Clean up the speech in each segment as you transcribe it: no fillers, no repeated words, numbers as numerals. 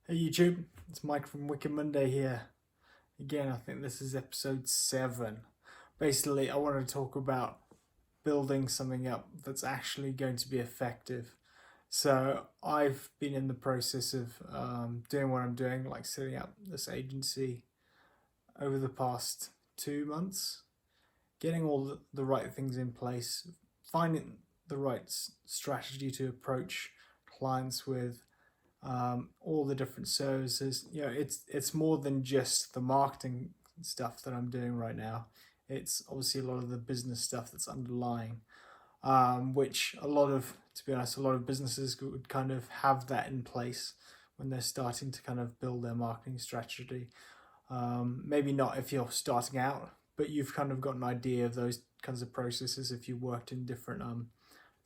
Hey YouTube, it's Mike from Wicked Monday here. Again, I think this is episode 7. Basically, I want to talk about building something up that's actually going to be effective. So, I've been in the process of doing what I'm doing, like setting up this agency over the past 2 months, getting all the right things in place, finding the right strategy to approach clients with, all the different services. It's more than just the marketing stuff that I'm doing right now. It's obviously a lot of the business stuff that's underlying, which to be honest, a lot of businesses would kind of have that in place when they're starting to kind of build their marketing strategy. Maybe not if you're starting out, but you've kind of got an idea of those kinds of processes if you worked in different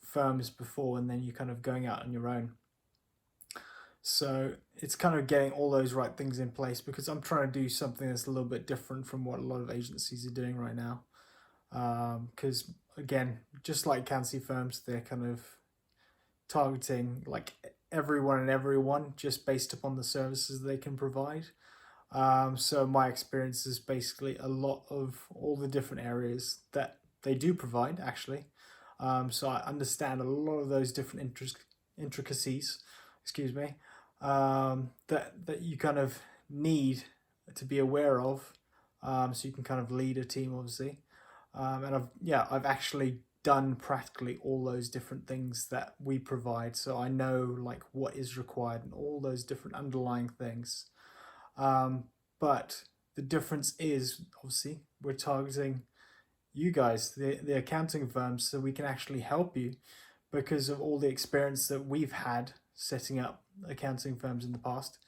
firms before and then you're kind of going out on your own. So it's kind of getting all those right things in place because I'm trying to do something that's a little bit different from what a lot of agencies are doing right now. Because again, just like accountancy firms, they're kind of targeting like everyone and everyone just based upon the services they can provide. So my experience is basically a lot of all the different areas that they do provide actually. So I understand a lot of those different intricacies, excuse me, that you kind of need to be aware of, so you can kind of lead a team, obviously. And I've actually done practically all those different things that we provide, so I know like what is required and all those different underlying things. But the difference is obviously we're targeting you guys, the accounting firms, so we can actually help you because of all the experience that we've had setting up accounting firms in the past.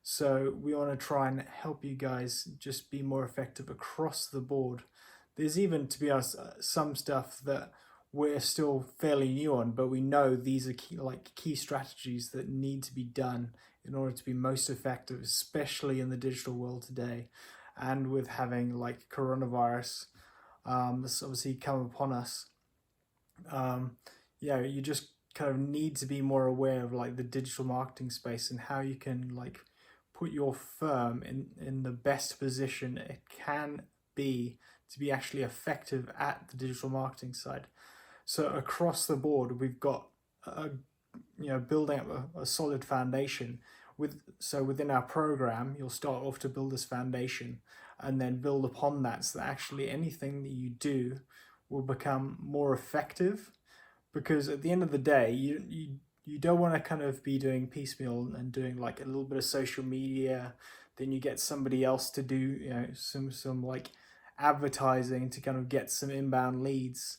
So we want to try and help you guys just be more effective across the board. There's even, to be honest, some stuff that we're still fairly new on, but we know these are key strategies that need to be done in order to be most effective, especially in the digital world today, and with having like coronavirus that's obviously come upon us. Um, you just kind of need to be more aware of like the digital marketing space and how you can like put your firm in the best position it can be to be actually effective at the digital marketing side. So across the board, we've got building up a solid foundation. Within our program, you'll start off to build this foundation, and then build upon that, so that actually anything that you do will become more effective. Because at the end of the day, you don't want to kind of be doing piecemeal and doing like a little bit of social media, then you get somebody else to do some like advertising to kind of get some inbound leads,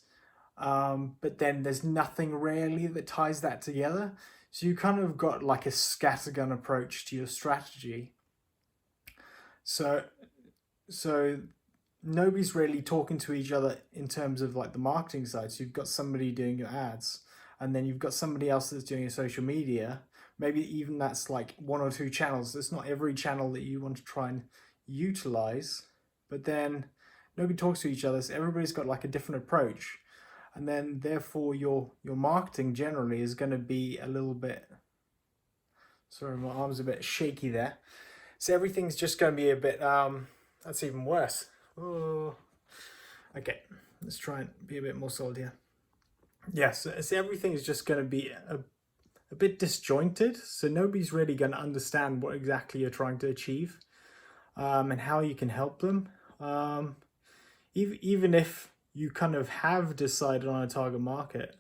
but then there's nothing really that ties that together. So you kind of got like a scattergun approach to your strategy. So so nobody's really talking to each other in terms of like the marketing side. So you've got somebody doing your ads, and then you've got somebody else that's doing your social media. Maybe even that's like one or two channels. It's not every channel that you want to try and utilize, but then nobody talks to each other. So everybody's got like a different approach, and then therefore your marketing generally is going to be a little bit. Sorry, my arm's a bit shaky there. So everything's just going to be a bit. That's even worse. Oh, okay. Let's try and be a bit more solid here. Yes, so everything is just going to be a bit disjointed. So nobody's really going to understand what exactly you're trying to achieve, and how you can help them. Even if you kind of have decided on a target market,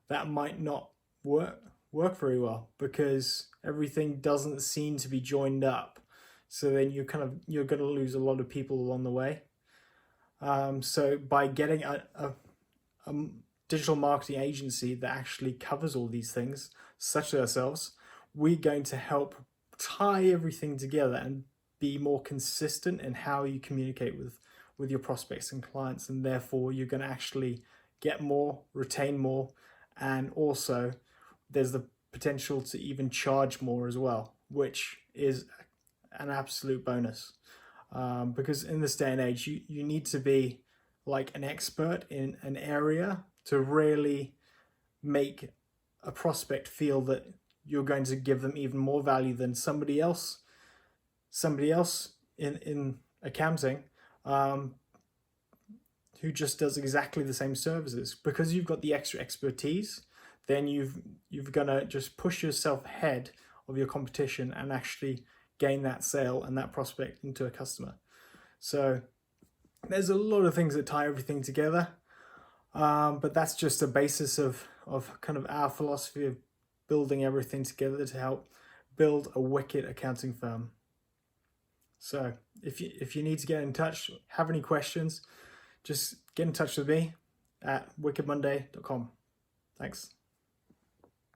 that might not work very well because everything doesn't seem to be joined up. So then you're going to lose a lot of people along the way. So by getting a digital marketing agency that actually covers all these things, such as ourselves, we're going to help tie everything together and be more consistent in how you communicate with your prospects and clients, and therefore you're going to actually get more, retain more, and also there's the potential to even charge more as well, which is an absolute bonus. Because in this day and age, you need to be like an expert in an area to really make a prospect feel that you're going to give them even more value than somebody else in accounting, who just does exactly the same services. Because you've got the extra expertise, then you've gonna just push yourself ahead of your competition and actually gain that sale and that prospect into a customer. So there's a lot of things that tie everything together, but that's just a basis of kind of our philosophy of building everything together to help build a wicked accounting firm. So if you need to get in touch, have any questions, just get in touch with me at wickedmonday.com. Thanks.